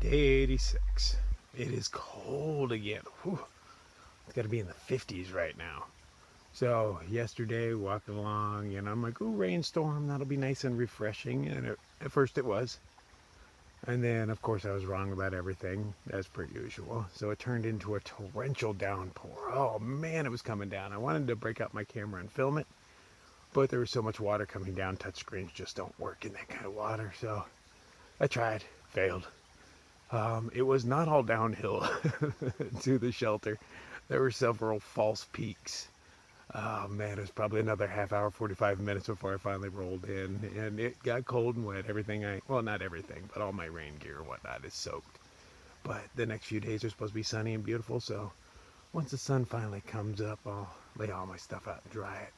Day 86. It is cold again. Whew. It's got to be in the 50s right now. So yesterday, walking along, and I'm like, ooh, rainstorm, that'll be nice and refreshing. And at first it was. And then, of course, I was wrong about everything, as per usual. So it turned into a torrential downpour. Oh, man, it was coming down. I wanted to break out my camera and film it, but there was so much water coming down. Touchscreens just don't work in that kind of water. So I tried, failed. It was not all downhill to the shelter. There were several false peaks. Oh man, it was probably another half hour, 45 minutes before I finally rolled in. And it got cold and wet. Well, not everything, but all my rain gear and whatnot is soaked. But the next few days are supposed to be sunny and beautiful, so once the sun finally comes up, I'll lay all my stuff out and dry it.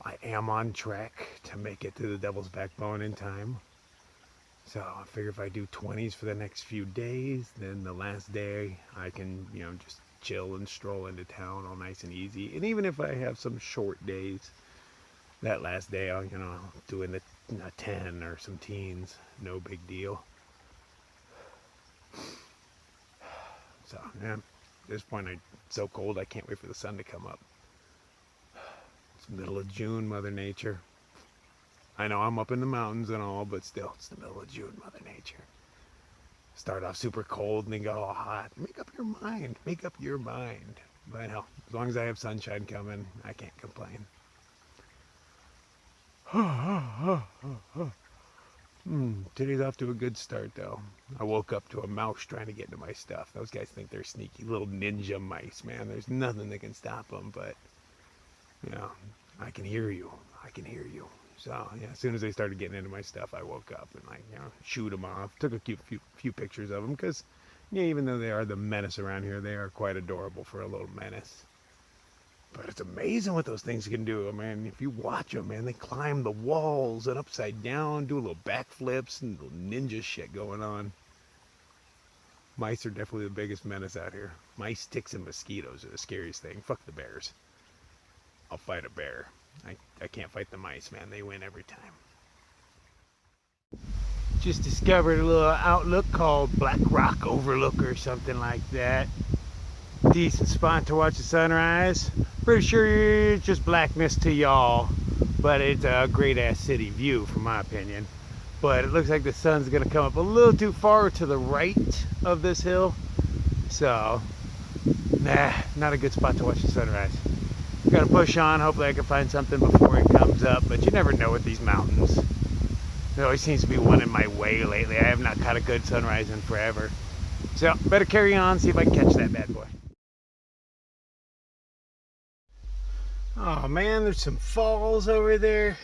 I am on track to make it to the Devil's Backbone in time. So I figure if I do 20s for the next few days, then the last day I can, just chill and stroll into town all nice and easy. And even if I have some short days, that last day I'll, do in the 10 or some teens, no big deal. So yeah, at this point it's so cold I can't wait for the sun to come up. It's middle of June, Mother Nature. I know I'm up in the mountains and all, but still, it's the middle of June, Mother Nature. Start off super cold and then get all hot. Make up your mind. Make up your mind. But hell, as long as I have sunshine coming, I can't complain. Today's off to a good start, though. I woke up to a mouse trying to get into my stuff. Those guys think they're sneaky little ninja mice, man. There's nothing that can stop them, but, I can hear you. I can hear you. So yeah, as soon as they started getting into my stuff, I woke up and shoot them off. Took a few pictures of them because, even though they are the menace around here, they are quite adorable for a little menace. But it's amazing what those things can do. I mean, if you watch them, man, they climb the walls and upside down, do little backflips and little ninja shit going on. Mice are definitely the biggest menace out here. Mice, ticks, and mosquitoes are the scariest thing. Fuck the bears. I'll fight a bear. I can't fight the mice, man. They win every time. Just discovered a little outlook called Black Rock Overlook or something like that. Decent spot to watch the sunrise. Pretty sure it's just blackness to y'all, but it's a great ass city view from my opinion. But it looks like the sun's gonna come up a little too far to the right of this hill. So, not a good spot to watch the sunrise. Gotta push on, hopefully I can find something before it comes up, but you never know with these mountains. There always seems to be one in my way lately. I have not caught a good sunrise in forever. So, better carry on, see if I can catch that bad boy. Oh man, there's some falls over there,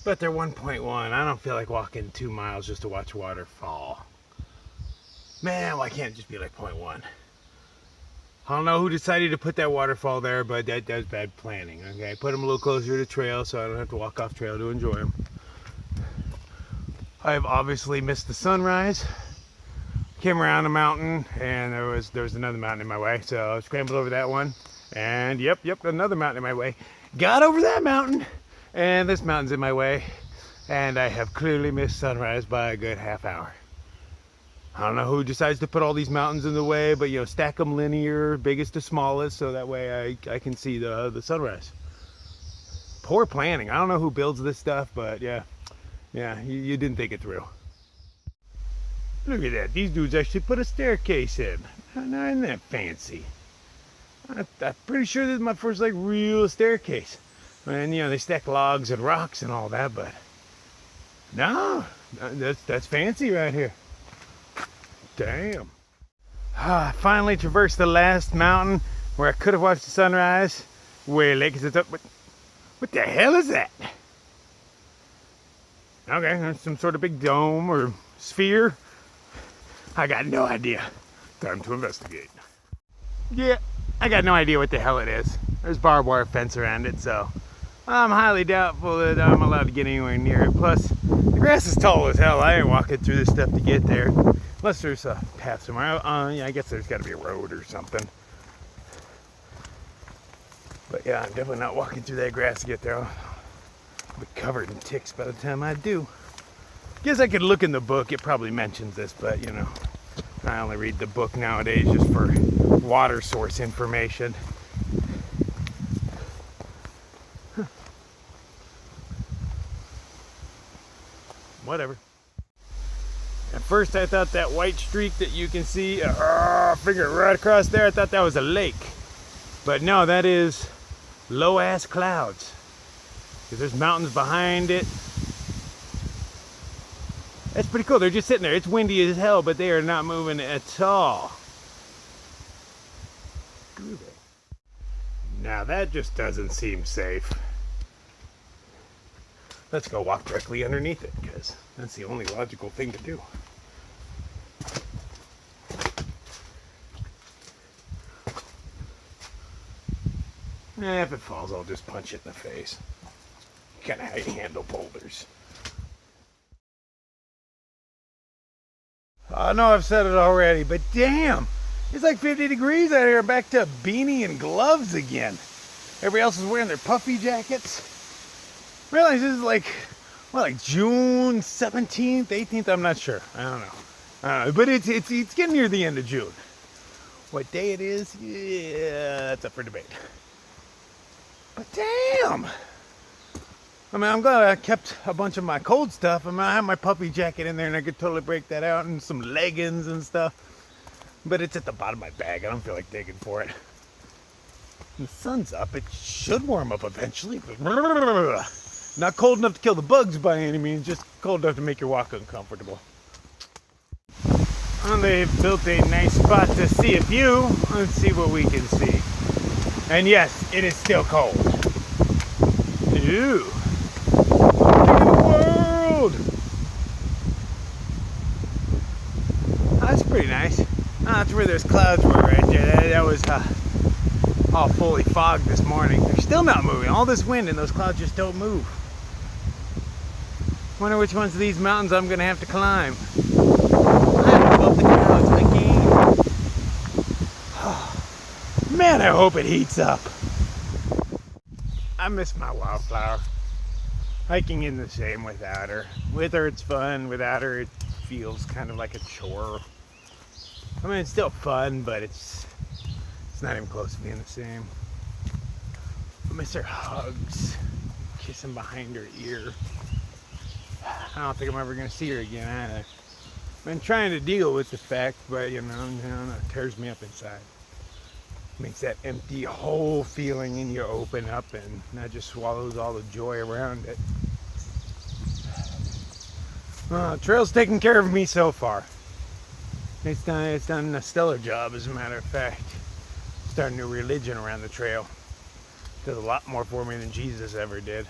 but they're 1.1. I don't feel like walking 2 miles just to watch water fall. Man, why can't it just be like 0.1? I don't know who decided to put that waterfall there, but that's bad planning, okay? Put them a little closer to the trail so I don't have to walk off trail to enjoy them. I've obviously missed the sunrise. Came around a mountain, and there was another mountain in my way, so I scrambled over that one. And yep, another mountain in my way. Got over that mountain, and this mountain's in my way. And I have clearly missed sunrise by a good half hour. I don't know who decides to put all these mountains in the way, but stack them linear, biggest to smallest, so that way I can see the sunrise. Poor planning. I don't know who builds this stuff, but yeah, you didn't think it through. Look at that. These dudes actually put a staircase in. Now, isn't that fancy? I'm pretty sure this is my first real staircase. And they stack logs and rocks and all that, but no, that's fancy right here. Damn. I finally traversed the last mountain where I could have watched the sunrise. Well, because it's up. What the hell is that? Okay, there's some sort of big dome or sphere. I got no idea. Time to investigate. Yeah, I got no idea what the hell it is. There's barbed wire fence around it, so I'm highly doubtful that I'm allowed to get anywhere near it. Plus, the grass is tall as hell. I ain't walking through this stuff to get there. Unless there's a path somewhere. Yeah, I guess there's got to be a road or something. But yeah, I'm definitely not walking through that grass to get there. I'll be covered in ticks by the time I do. Guess I could look in the book. It probably mentions this, but I only read the book nowadays just for water source information. Whatever. At first I thought that white streak that you can see, finger right across there, I thought that was a lake. But no, that is low ass clouds. Because there's mountains behind it. That's pretty cool. They're just sitting there. It's windy as hell, but they are not moving at all. Now that just doesn't seem safe. Let's go walk directly underneath it, because that's the only logical thing to do. If it falls, I'll just punch it in the face. Kind of how you handle boulders. I know I've said it already, but damn! It's like 50 degrees out here, back to beanie and gloves again. Everybody else is wearing their puffy jackets. I realize this is like, what, like June 17th, 18th? I'm not sure. I don't know. But it's getting near the end of June. What day it is? Yeah, that's up for debate. But damn! I mean, I'm glad I kept a bunch of my cold stuff. I mean, I have my puppy jacket in there and I could totally break that out, and some leggings and stuff. But it's at the bottom of my bag. I don't feel like digging for it. The sun's up. It should warm up eventually. But not cold enough to kill the bugs by any means. Just cold enough to make your walk uncomfortable. Well, they've built a nice spot to see a view. Let's see what we can see. And yes, it is still cold. Ew. Look at the world! Oh, that's pretty nice. Oh, that's where those clouds were right there. That was all fully fogged this morning. They're still not moving. All this wind and those clouds just don't move. Wonder which ones of these mountains I'm gonna have to climb. I'm above the clouds again. Man, I hope it heats up. I miss my wildflower. Hiking in the same without her. With her it's fun, without her it feels kind of like a chore. I mean, it's still fun, but it's not even close to being the same. I miss her hugs, kissing behind her ear. I don't think I'm ever gonna see her again either. I've been trying to deal with the fact, but you know, it tears me up inside. Makes that empty hole feeling in you open up, and that just swallows all the joy around it. Trail's taking care of me so far. It's done a stellar job, as a matter of fact. Starting a new religion around the trail. Does a lot more for me than Jesus ever did.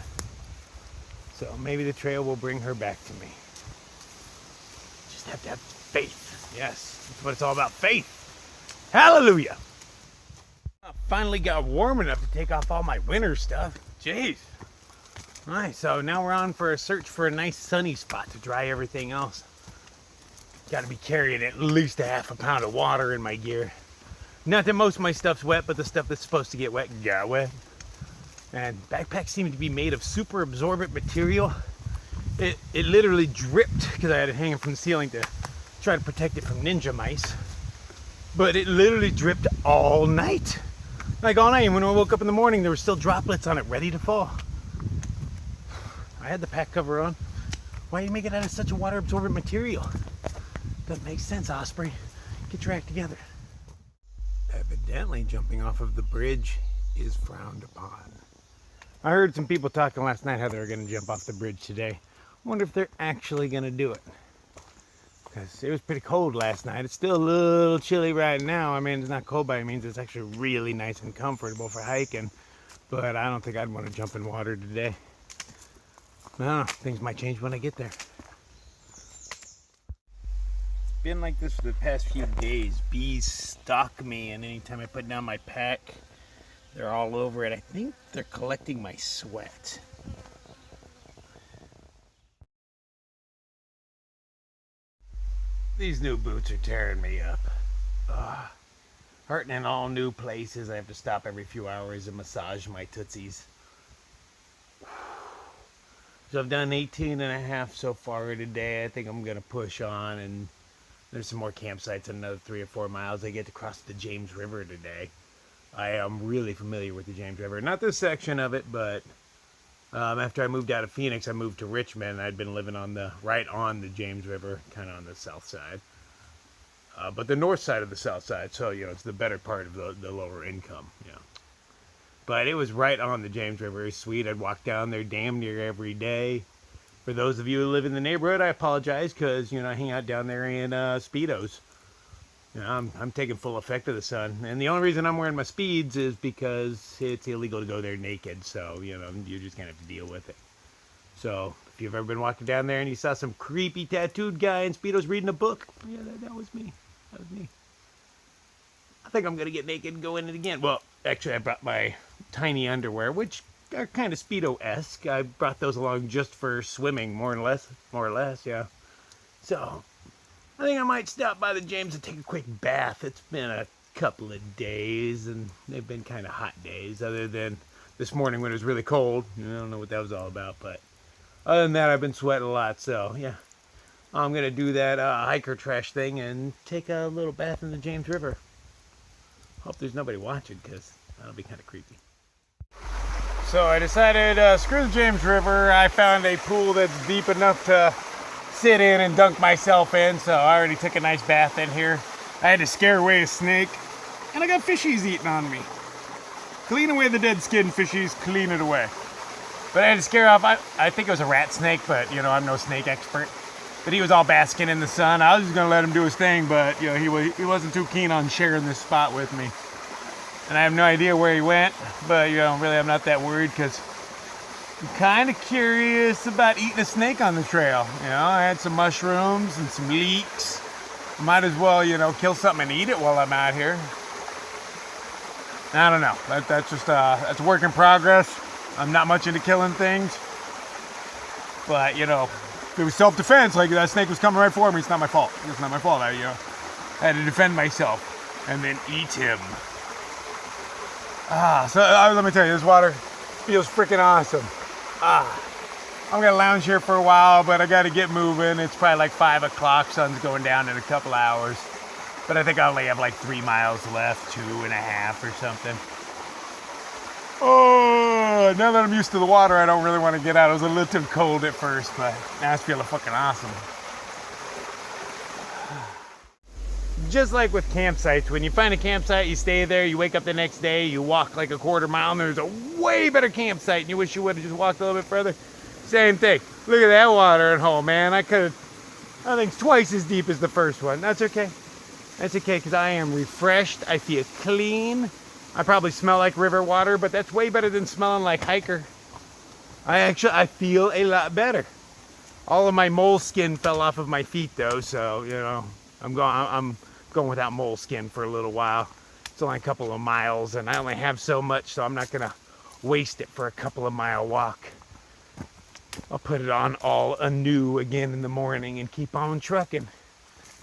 So maybe the trail will bring her back to me. Just have to have faith. Yes, that's what it's all about, faith. Hallelujah. I finally got warm enough to take off all my winter stuff. Jeez. Alright, so now we're on for a search for a nice sunny spot to dry everything else. Got to be carrying at least a ½ pound of water in my gear. Not that most of my stuff's wet, but the stuff that's supposed to get wet got wet. And backpacks seem to be made of super absorbent material. It literally dripped because I had it hanging from the ceiling to try to protect it from ninja mice. But it literally dripped all night. Like all night, and when I woke up in the morning, there were still droplets on it ready to fall. I had the pack cover on. Why do you make it out of such a water absorbent material? Doesn't make sense, Osprey. Get your act together. Evidently, jumping off of the bridge is frowned upon. I heard some people talking last night how they were going to jump off the bridge today. I wonder if they're actually going to do it. Because it was pretty cold last night. It's still a little chilly right now. I mean, it's not cold by any means. It's actually really nice and comfortable for hiking. But I don't think I'd want to jump in water today. I don't know. Things might change when I get there. It's been like this for the past few days. Bees stalk me, and anytime I put down my pack, they're all over it. I think they're collecting my sweat. These new boots are tearing me up. Hurting in all new places. I have to stop every few hours and massage my tootsies. So I've done 18 and a half so far today. I think I'm going to push on and There's some more campsites in another 3 or 4 miles. I get to cross the James River today. I am really familiar with the James River. Not this section of it, but after I moved out of Phoenix, I moved to Richmond. I'd been living right on the James River, kind of on the south side. But the north side of the south side, so, it's the better part of the lower income, But it was right on the James River. It was sweet. I'd walk down there damn near every day. For those of you who live in the neighborhood, I apologize because, I hang out down there in Speedos. I'm taking full effect of the sun. And the only reason I'm wearing my Speeds is because it's illegal to go there naked. So, you're just going to have to deal with it. So, if you've ever been walking down there and you saw some creepy tattooed guy in Speedos reading a book, yeah, that was me. That was me. I think I'm going to get naked and go in it again. Well, actually, I brought my tiny underwear, which are kind of Speedo-esque. I brought those along just for swimming, more or less, yeah. So, I think I might stop by the James and take a quick bath. It's been a couple of days, and they've been kind of hot days, other than this morning when it was really cold. I don't know what that was all about, but other than that, I've been sweating a lot, so, yeah. I'm going to do that hiker trash thing and take a little bath in the James River. Hope there's nobody watching, because that'll be kind of creepy. So I decided, screw the James River. I found a pool that's deep enough to sit in and dunk myself in, so I already took a nice bath in here. I had to scare away a snake, and I got fishies eating on me. Clean away the dead skin, fishies, clean it away. But I had to scare off, I think it was a rat snake, but I'm no snake expert. But he was all basking in the sun. I was just gonna let him do his thing, but he wasn't too keen on sharing this spot with me. And I have no idea where he went, but really I'm not that worried because I'm kind of curious about eating a snake on the trail. I had some mushrooms and some leeks. Might as well, kill something and eat it while I'm out here. I don't know. That's just that's a work in progress. I'm not much into killing things, but if it was self-defense, like that snake was coming right for me, it's not my fault. It's not my fault. I had to defend myself and then eat him. So let me tell you, this water feels freaking awesome. I'm gonna lounge here for a while, but I gotta get moving. It's probably like 5 o'clock. Sun's going down in a couple hours. But I think I only have like 3 miles left, 2.5 or something. Oh, now that I'm used to the water, I don't really want to get out. It was a little too cold at first, but now it's feeling fucking awesome. Just like with campsites, when you find a campsite, you stay there, you wake up the next day, you walk like a quarter mile, and there's a way better campsite, and you wish you would have just walked a little bit further. Same thing. Look at that watering hole, man. I think it's twice as deep as the first one. That's okay. That's okay, because I am refreshed. I feel clean. I probably smell like river water, but that's way better than smelling like hiker. I feel a lot better. All of my mole skin fell off of my feet, though, so, I'm going without mole skin for a little while. It's only a couple of miles, and I only have so much, so I'm not going to waste it for a couple of mile walk. I'll put it on all anew again in the morning and keep on trucking.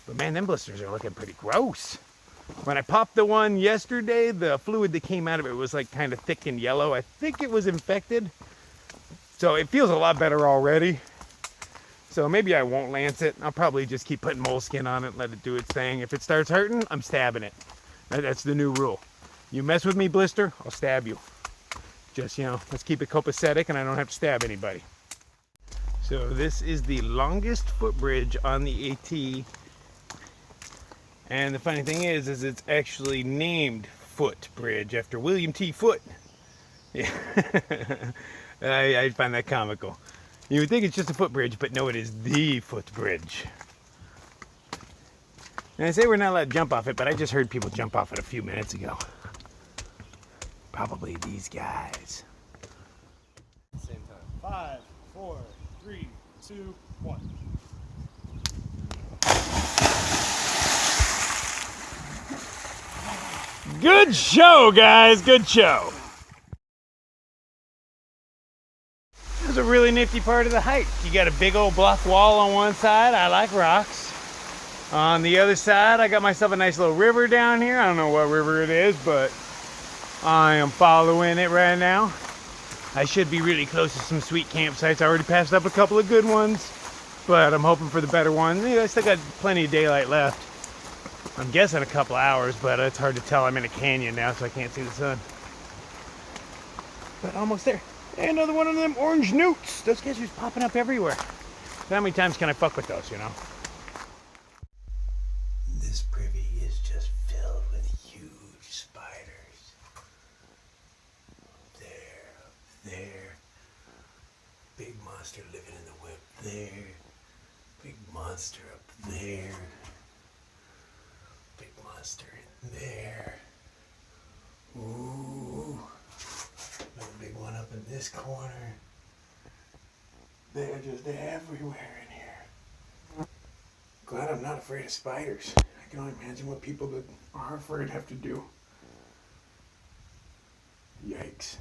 But man, them blisters are looking pretty gross. When I popped the one yesterday, the fluid that came out of it was like kind of thick and yellow. I think it was infected. So it feels a lot better already. So maybe I won't lance it. I'll probably just keep putting moleskin on it and let it do its thing. If it starts hurting, I'm stabbing it. That's the new rule. You mess with me, blister, I'll stab you. Just, let's keep it copacetic and I don't have to stab anybody. So this is the longest footbridge on the AT. And the funny thing is it's actually named Footbridge after William T. Foote. Yeah. I find that comical. You would think it's just a footbridge, but no, it is the footbridge. And I say we're not allowed to jump off it, but I just heard people jump off it a few minutes ago. Probably these guys. Same time. 5, 4, 3, 2, 1. Good show, guys. Good show. This is a really nifty part of the hike. You got a big old bluff wall on one side. I like rocks. On the other side, I got myself a nice little river down here. I don't know what river it is, but I am following it right now. I should be really close to some sweet campsites. I already passed up a couple of good ones. but I'm hoping for the better one. I still got plenty of daylight left. I'm guessing a couple hours, but it's hard to tell. I'm in a canyon now, so I can't see the sun. But almost there. Hey, another one of them orange newts. Those guys are just popping up everywhere. So how many times can I fuck with those, you know? This privy is just filled with huge spiders. There. Big monster living in the web there. Big monster up there. Big monster in there. Ooh. Another big one up in this corner. They're just everywhere in here. Glad I'm not afraid of spiders. I can only imagine what people that are afraid have to do. Yikes.